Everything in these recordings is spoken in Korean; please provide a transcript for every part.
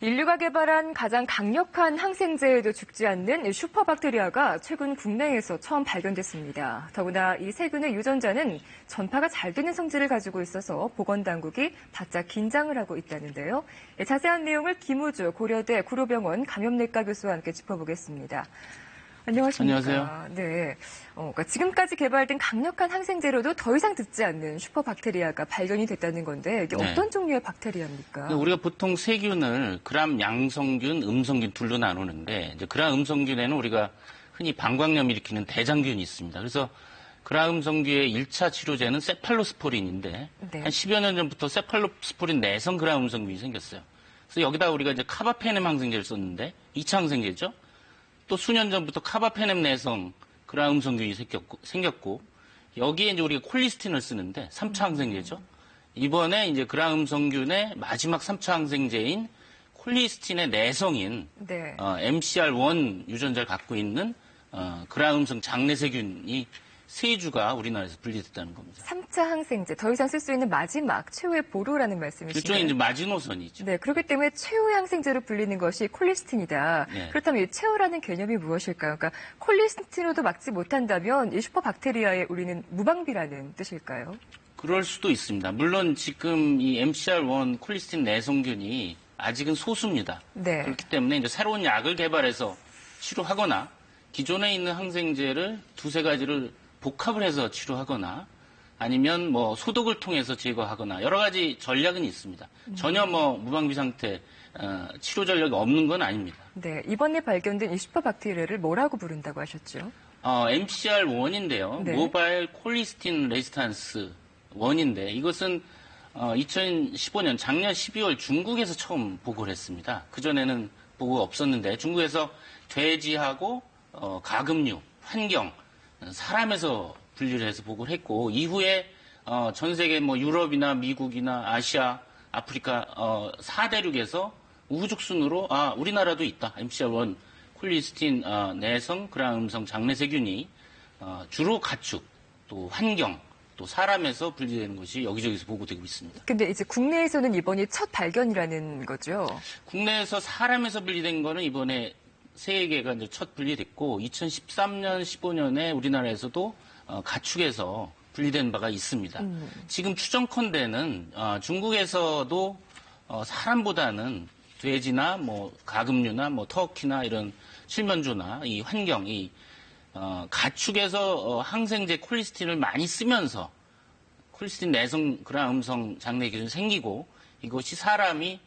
인류가 개발한 가장 강력한 항생제에도 죽지 않는 슈퍼박테리아가 최근 국내에서 처음 발견됐습니다. 더구나 이 세균의 유전자는 전파가 잘 되는 성질을 가지고 있어서 보건당국이 바짝 긴장을 하고 있다는데요. 자세한 내용을 김우주 고려대 구로병원 감염내과 교수와 함께 짚어보겠습니다. 안녕하십니까. 안녕하세요. 네. 그러니까 지금까지 개발된 강력한 항생제로도 더 이상 듣지 않는 슈퍼박테리아가 발견이 됐다는 건데 이게 어떤 종류의 박테리아입니까? 우리가 보통 세균을 gram 양성균, 음성균 둘로 나누는데 이제 gram 음성균에는 우리가 흔히 방광염 일으키는 대장균이 있습니다. 그래서 gram 음성균의 1차 치료제는 세팔로스포린인데 한 10여 년 전부터 세팔로스포린 내성 gram 음성균이 생겼어요. 그래서 여기다 우리가 이제 카바페넴 항생제를 썼는데 2차 항생제죠. 또 수년 전부터 카바페넴 내성 gram 음성균이 생겼고 여기에 이제 우리가 콜리스틴을 쓰는데 3차 항생제죠. 이번에 이제 gram 음성균의 마지막 3차 항생제인 콜리스틴의 내성인 MCR1 유전자를 갖고 있는 gram 음성 장내세균이 세 주가 우리나라에서 분리됐다는 겁니다. 3차 항생제, 더 이상 쓸 수 있는 마지막 최후의 보루라는 말씀이신가요? 일종의 이제 마지노선이죠. 네, 그렇기 때문에 최후의 항생제로 불리는 것이 콜리스틴이다. 네. 그렇다면 이 최후라는 개념이 무엇일까요? 그러니까 콜리스틴으로도 막지 못한다면 이 슈퍼박테리아에 우리는 무방비라는 뜻일까요? 그럴 수도 있습니다. 물론 지금 이 MCR1 콜리스틴 내성균이 아직은 소수입니다. 네. 그렇기 때문에 이제 새로운 약을 개발해서 치료하거나 기존에 있는 항생제를 두세 가지를 복합을 해서 치료하거나 아니면 뭐 소독을 통해서 제거하거나 여러 가지 전략은 있습니다. 전혀 뭐 무방비 상태, 치료 전략이 없는 건 아닙니다. 네, 이번에 발견된 이 슈퍼박테리아를 뭐라고 부른다고 하셨죠? MCR1인데요. 네. 모바일 콜리스틴 레지스탄스 1인데 이것은 2015년 작년 12월 중국에서 처음 보고를 했습니다. 그전에는 보고가 없었는데 중국에서 돼지하고 가금류, 환경, 사람에서 분리를 해서 보고를 했고 이후에 전 세계 뭐 유럽이나 미국이나 아시아, 아프리카 4대륙에서 우후죽순으로 우리나라도 있다. MCR1 콜리스틴 내성 gram 음성 장내세균이 주로 가축, 또 환경, 또 사람에서 분리되는 것이 여기저기서 보고되고 있습니다. 근데 이제 국내에서는 이번이 첫 발견이라는 거죠? 국내에서 사람에서 분리된 거는 이번에 세 개가 이제 첫 분리됐고 2013년, 15년에 우리나라에서도 가축에서 분리된 바가 있습니다. 지금 추정컨대는 중국에서도 사람보다는 돼지나 뭐 가금류나 뭐 터키나 이런 칠면조나 이 환경이 가축에서 항생제 콜리스틴을 많이 쓰면서 콜리스틴 내성 gram 음성 장내균이 생기고 이것이 사람이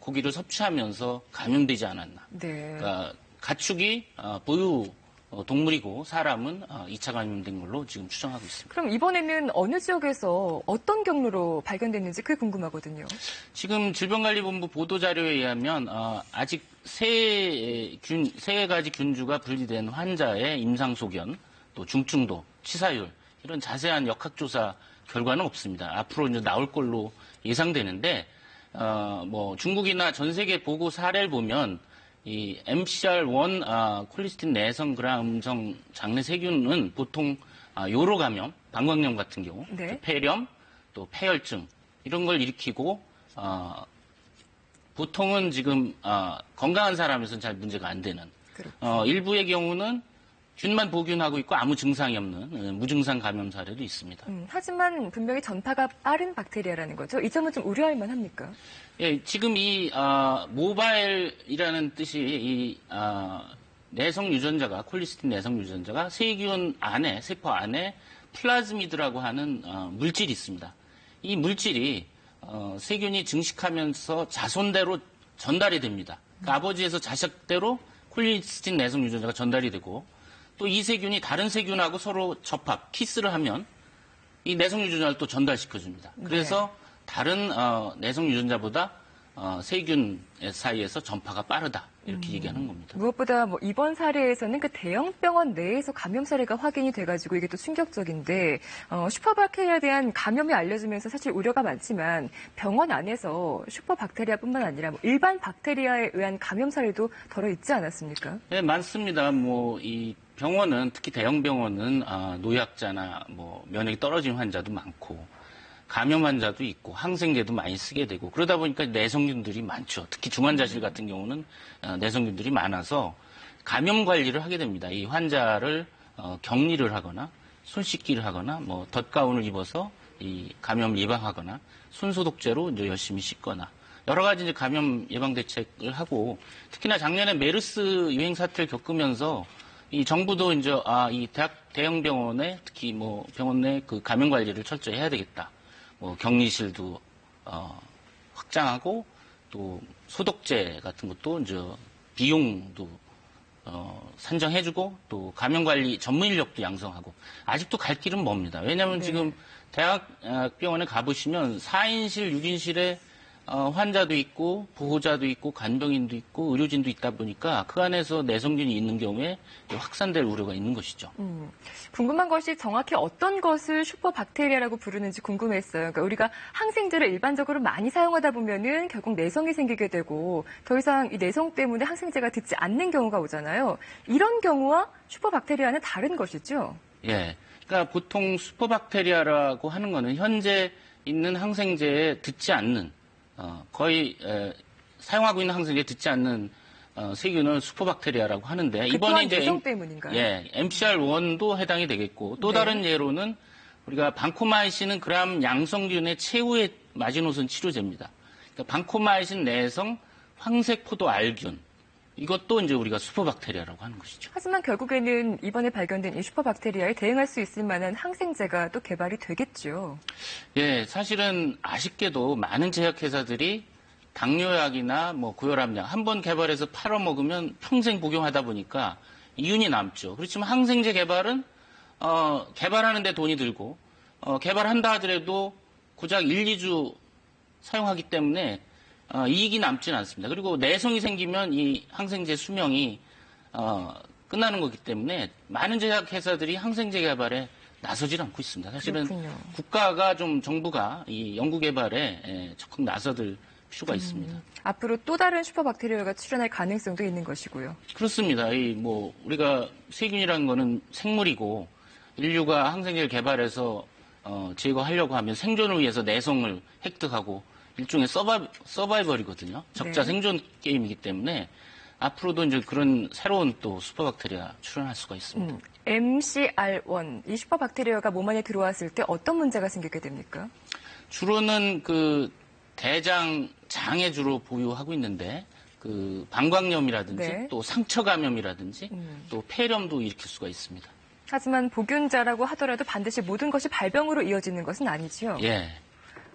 고기를 섭취하면서 감염되지 않았나. 네. 그러니까 가축이 보유 동물이고 사람은 2차 감염된 걸로 지금 추정하고 있습니다. 그럼 이번에는 어느 지역에서 어떤 경로로 발견됐는지 그게 궁금하거든요. 지금 질병관리본부 보도자료에 의하면 아직 세 가지 균주가 분리된 환자의 임상소견, 또 중증도, 치사율 이런 자세한 역학조사 결과는 없습니다. 앞으로 이제 나올 걸로 예상되는데 뭐 중국이나 전 세계 보고 사례를 보면 이 MCR1 콜리스틴 내성 gram 음성 장내세균은 보통 요로 감염, 방광염 같은 경우, 네. 폐렴, 또 폐혈증 이런 걸 일으키고 보통은 지금 건강한 사람에서는 잘 문제가 안 되는 일부의 경우는 균만 보균하고 있고 아무 증상이 없는 무증상 감염 사례도 있습니다. 하지만 분명히 전파가 빠른 박테리아라는 거죠. 이 점은 좀 우려할 만합니까? 예, 지금 이 모바일이라는 뜻이 이 내성 유전자가 콜리스틴 내성 유전자가 세균 안에 세포 안에 플라즈미드라고 하는 물질이 있습니다. 이 물질이 세균이 증식하면서 자손대로 전달이 됩니다. 그러니까 아버지에서 자식대로 콜리스틴 내성 유전자가 전달이 되고 또 이 세균이 다른 세균하고 서로 접합, 키스를 하면 이 내성 유전자를 또 전달시켜줍니다. 그래서 다른 내성 유전자보다 세균 사이에서 전파가 빠르다 이렇게 얘기하는 겁니다. 무엇보다 뭐 이번 사례에서는 그 대형 병원 내에서 감염 사례가 확인이 돼가지고 이게 또 충격적인데 슈퍼박테리아에 대한 감염이 알려지면서 사실 우려가 많지만 병원 안에서 슈퍼박테리아뿐만 아니라 뭐 일반 박테리아에 의한 감염 사례도 덜어 있지 않았습니까? 네, 많습니다. 뭐 이 병원은 특히 대형 병원은 노약자나 뭐 면역이 떨어진 환자도 많고 감염 환자도 있고 항생제도 많이 쓰게 되고 그러다 보니까 내성균들이 많죠. 특히 중환자실 같은 경우는 내성균들이 많아서 감염 관리를 하게 됩니다. 이 환자를 격리를 하거나 손 씻기를 하거나 뭐 덧가운을 입어서 이 감염 예방하거나 손 소독제로 이제 열심히 씻거나 여러 가지 이제 감염 예방 대책을 하고 특히나 작년에 메르스 유행 사태를 겪으면서 이 정부도 이제 이 대형 병원에 특히 뭐 병원 내 그 감염 관리를 철저히 해야 되겠다. 뭐 격리실도 확장하고 또 소독제 같은 것도 이제 비용도 산정해주고 또 감염 관리 전문 인력도 양성하고 아직도 갈 길은 멉니다. 왜냐하면 지금 대학병원에 가보시면 4인실, 6인실에 환자도 있고 보호자도 있고 간병인도 있고 의료진도 있다 보니까 그 안에서 내성균이 있는 경우에 확산될 우려가 있는 것이죠. 궁금한 것이 정확히 어떤 것을 슈퍼박테리아라고 부르는지 궁금했어요. 그러니까 우리가 항생제를 일반적으로 많이 사용하다 보면은 결국 내성이 생기게 되고 더 이상 이 내성 때문에 항생제가 듣지 않는 경우가 오잖아요. 이런 경우와 슈퍼박테리아는 다른 것이죠? 예. 그러니까 보통 슈퍼박테리아라고 하는 거는 현재 있는 항생제에 듣지 않는 거의 사용하고 있는 항생제에 듣지 않는 세균을 슈퍼박테리아라고 하는데 이번에 이제 내성 때문인가요? 예, MCR1도 해당이 되겠고 또 다른 예로는 우리가 방코마이신은 그람 양성균의 최후의 마지노선 치료제입니다. 그러니까 방코마이신 내성 황색포도 알균 이것도 이제 우리가 슈퍼박테리아라고 하는 것이죠. 하지만 결국에는 이번에 발견된 이 슈퍼박테리아에 대응할 수 있을 만한 항생제가 또 개발이 되겠죠. 예, 사실은 아쉽게도 많은 제약회사들이 당뇨약이나 뭐 고혈압약 한 번 개발해서 팔아 먹으면 평생 복용하다 보니까 이윤이 남죠. 그렇지만 항생제 개발은 개발하는 데 돈이 들고 개발한다 하더라도 고작 1, 2주 사용하기 때문에 이익이 남지는 않습니다. 그리고 내성이 생기면 이 항생제 수명이 끝나는 거기 때문에 많은 제약회사들이 항생제 개발에 나서질 않고 있습니다. 사실은 그렇군요. 국가가 좀 정부가 이 연구 개발에 적극 나서들 필요가 있습니다. 앞으로 또 다른 슈퍼박테리아가 출현할 가능성도 있는 것이고요. 그렇습니다. 우리가 세균이라는 거는 생물이고 인류가 항생제를 개발해서 제거하려고 하면 생존을 위해서 내성을 획득하고 일종의 서바이벌이거든요. 적자 생존 게임이기 때문에 앞으로도 이제 그런 새로운 또 슈퍼박테리아 출현할 수가 있습니다. MCR1, 이 슈퍼박테리아가 몸 안에 들어왔을 때 어떤 문제가 생기게 됩니까? 주로는 그 장에 주로 보유하고 있는데 그 방광염이라든지 또 상처 감염이라든지 또 폐렴도 일으킬 수가 있습니다. 하지만 복균자라고 하더라도 반드시 모든 것이 발병으로 이어지는 것은 아니지요. 예.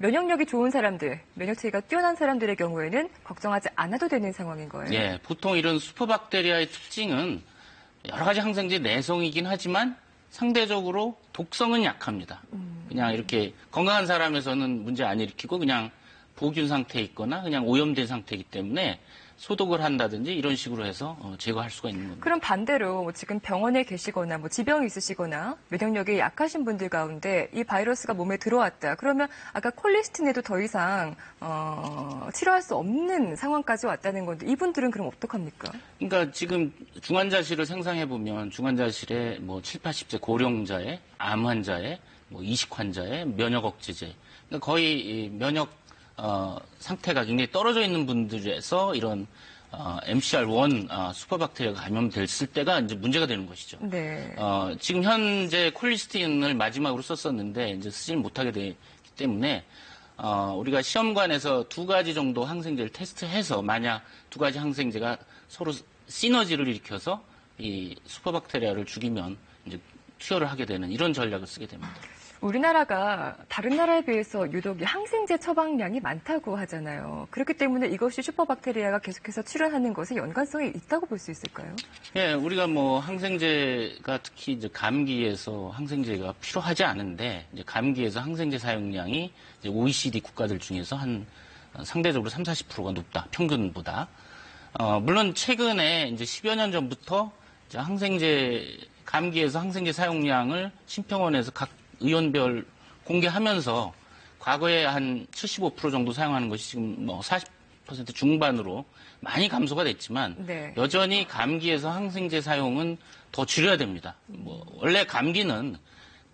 면역력이 좋은 사람들, 면역체계가 뛰어난 사람들의 경우에는 걱정하지 않아도 되는 상황인 거예요. 예, 보통 이런 슈퍼박테리아의 특징은 여러 가지 항생제 내성이긴 하지만 상대적으로 독성은 약합니다. 그냥 이렇게 건강한 사람에서는 문제 안 일으키고 그냥 보균 상태에 있거나 그냥 오염된 상태이기 때문에 소독을 한다든지 이런 식으로 해서 제거할 수가 있는 겁니다. 그럼 반대로 지금 병원에 계시거나 질병이 있으시거나 면역력이 약하신 분들 가운데 이 바이러스가 몸에 들어왔다. 그러면 아까 콜리스틴에도 더 이상 치료할 수 없는 상황까지 왔다는 건데 이분들은 그럼 어떡합니까? 그러니까 지금 중환자실을 상상해 보면 중환자실에 7, 80세 고령자의 암 환자의 이식 환자의 면역 억제제 그러니까 거의 이 면역 상태가 굉장히 떨어져 있는 분들에서 이런 MCR1 슈퍼박테리아가 감염됐을 때가 이제 문제가 되는 것이죠. 네. 지금 현재 콜리스틴을 마지막으로 썼었는데 이제 쓰지 못하게 되기 때문에 우리가 시험관에서 두 가지 정도 항생제를 테스트해서 만약 두 가지 항생제가 서로 시너지를 일으켜서 이 슈퍼박테리아를 죽이면 이제 투여를 하게 되는 이런 전략을 쓰게 됩니다. 우리나라가 다른 나라에 비해서 유독 항생제 처방량이 많다고 하잖아요. 그렇기 때문에 이것이 슈퍼박테리아가 계속해서 출현하는 것에 연관성이 있다고 볼 수 있을까요? 예, 우리가 항생제가 특히 이제 감기에서 항생제가 필요하지 않은데 이제 감기에서 항생제 사용량이 이제 OECD 국가들 중에서 한 상대적으로 30-40%가 높다. 평균보다. 물론 최근에 이제 10여 년 전부터 이제 감기에서 항생제 사용량을 심평원에서 각 의원별 공개하면서 과거에 한 75% 정도 사용하는 것이 지금 40% 중반으로 많이 감소가 됐지만 네. 여전히 감기에서 항생제 사용은 더 줄여야 됩니다. 원래 감기는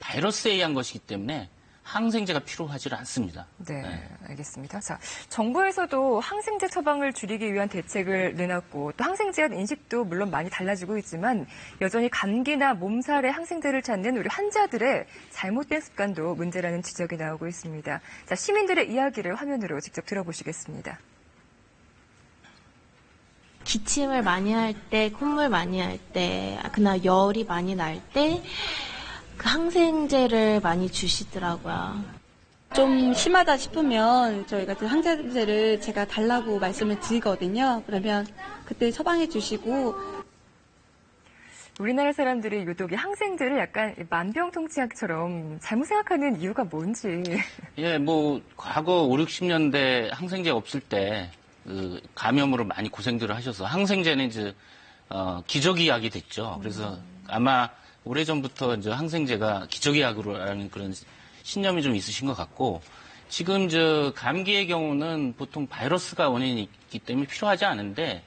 바이러스에 의한 것이기 때문에 항생제가 필요하지 않습니다. 네, 알겠습니다. 자, 정부에서도 항생제 처방을 줄이기 위한 대책을 내놨고 또 항생제에 대한 인식도 물론 많이 달라지고 있지만 여전히 감기나 몸살에 항생제를 찾는 우리 환자들의 잘못된 습관도 문제라는 지적이 나오고 있습니다. 자, 시민들의 이야기를 화면으로 직접 들어보시겠습니다. 기침을 많이 할 때, 콧물 많이 할 때, 그나 열이 많이 날 때 그 항생제를 많이 주시더라고요. 좀 심하다 싶으면 저희가 그 항생제를 제가 달라고 말씀을 드리거든요. 그러면 그때 처방해 주시고. 우리나라 사람들이 유독 이 항생제를 약간 만병통치약처럼 잘못 생각하는 이유가 뭔지. 예, 뭐 과거 5, 60년대 항생제 없을 때 그 감염으로 많이 고생들을 하셔서 항생제는 이제 기적의 약이 됐죠. 그래서 아마 오래전부터 이제 항생제가 기적의 약으로라는 그런 신념이 좀 있으신 것 같고, 지금 감기의 경우는 보통 바이러스가 원인이기 때문에 필요하지 않은데,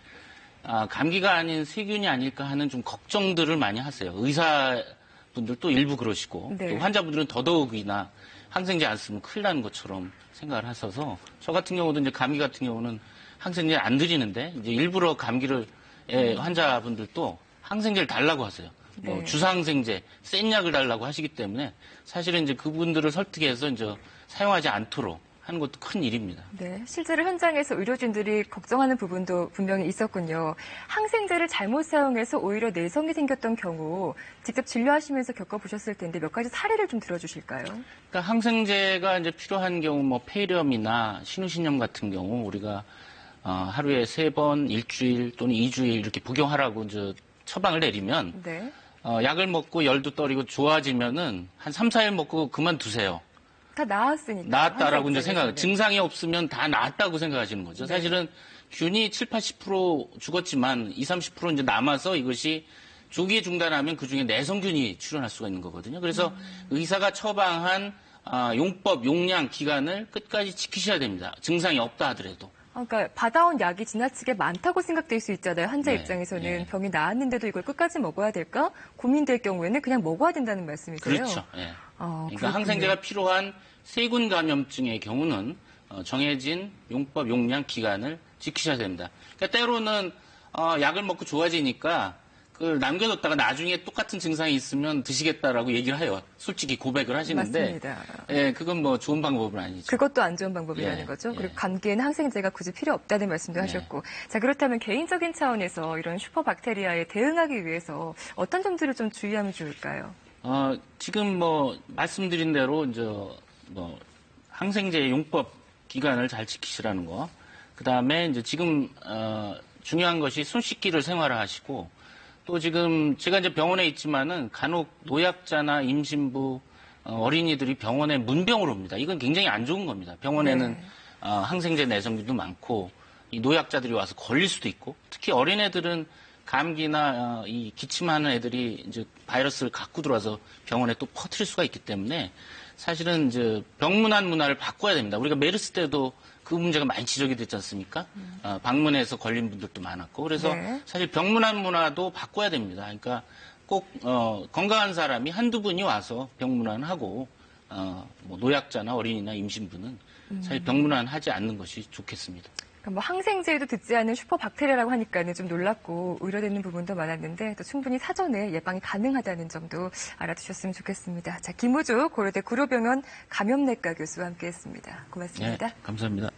감기가 아닌 세균이 아닐까 하는 좀 걱정들을 많이 하세요. 의사분들도 일부 그러시고, 네. 또 환자분들은 더더욱이나 항생제 안 쓰면 큰일 나는 것처럼 생각을 하셔서, 저 같은 경우도 이제 감기 같은 경우는 항생제 안 드리는데, 이제 일부러 감기를 환자분들도 항생제를 달라고 하세요. 뭐 네. 주사항생제, 센 약을 달라고 하시기 때문에 사실은 이제 그분들을 설득해서 이제 사용하지 않도록 하는 것도 큰 일입니다. 네, 실제로 현장에서 의료진들이 걱정하는 부분도 분명히 있었군요. 항생제를 잘못 사용해서 오히려 내성이 생겼던 경우 직접 진료하시면서 겪어보셨을 텐데 몇 가지 사례를 좀 들어주실까요? 그러니까 항생제가 이제 필요한 경우 뭐 폐렴이나 신우신염 같은 경우 우리가 하루에 3번, 일주일 또는 2주일 이렇게 복용하라고 이제 처방을 내리면 네. 약을 먹고 열도 떨이고 좋아지면은 한 3, 4일 먹고 그만두세요. 다 나았으니까. 나았다라고 이제 환자 생각, 입장에서는. 증상이 없으면 다 나았다고 생각하시는 거죠. 네. 사실은 균이 7, 80% 죽었지만 20, 30% 이제 남아서 이것이 조기에 중단하면 그 중에 내성균이 출현할 수가 있는 거거든요. 그래서 의사가 처방한 용법, 용량, 기간을 끝까지 지키셔야 됩니다. 증상이 없다 하더라도. 그러니까 받아온 약이 지나치게 많다고 생각될 수 있잖아요. 환자 네, 입장에서는 네. 병이 나았는데도 이걸 끝까지 먹어야 될까 고민될 경우에는 그냥 먹어야 된다는 말씀이세요? 그렇죠. 예. 그러니까 그렇군요. 항생제가 필요한 세균 감염증의 경우는 정해진 용법, 용량, 기간을 지키셔야 됩니다. 그러니까 때로는 약을 먹고 좋아지니까 그걸 남겨뒀다가 나중에 똑같은 증상이 있으면 드시겠다라고 얘기를 해요. 솔직히 고백을 하시는데, 맞습니다. 예, 그건 뭐 좋은 방법은 아니죠. 그것도 안 좋은 방법이라는 예, 거죠. 예. 그리고 감기에는 항생제가 굳이 필요 없다는 말씀도 네. 하셨고. 자, 그렇다면 개인적인 차원에서 이런 슈퍼박테리아에 대응하기 위해서 어떤 점들을 좀 주의하면 좋을까요? 지금 뭐 말씀드린 대로 이제 뭐 항생제 용법 기간을 잘 지키시라는 거. 그다음에 이제 지금 중요한 것이 손 씻기를 생활화하시고, 또 지금 제가 이제 병원에 있지만은 간혹 노약자나 임신부 어린이들이 병원에 문병으로 옵니다. 이건 굉장히 안 좋은 겁니다. 병원에는 네. 항생제 내성균도 많고 이 노약자들이 와서 걸릴 수도 있고, 특히 어린애들은 감기나 이 기침하는 애들이 이제 바이러스를 갖고 들어와서 병원에 또 퍼뜨릴 수가 있기 때문에 사실은 이제 병문안 문화를 바꿔야 됩니다. 우리가 메르스 때도 그 문제가 많이 지적이 됐지 않습니까? 방문해서 걸린 분들도 많았고. 그래서 네. 사실 병문안 문화도 바꿔야 됩니다. 그러니까 꼭 건강한 사람이 한두 분이 와서 병문안하고 뭐 노약자나 어린이나 임신부는 사실 병문안 하지 않는 것이 좋겠습니다. 그러니까 뭐 항생제에도 듣지 않은 슈퍼박테리아라고 하니까는 좀 놀랍고 우려되는 부분도 많았는데 또 충분히 사전에 예방이 가능하다는 점도 알아두셨으면 좋겠습니다. 자, 김우주 고려대 구로병원 감염내과 교수와 함께했습니다. 고맙습니다. 네, 감사합니다.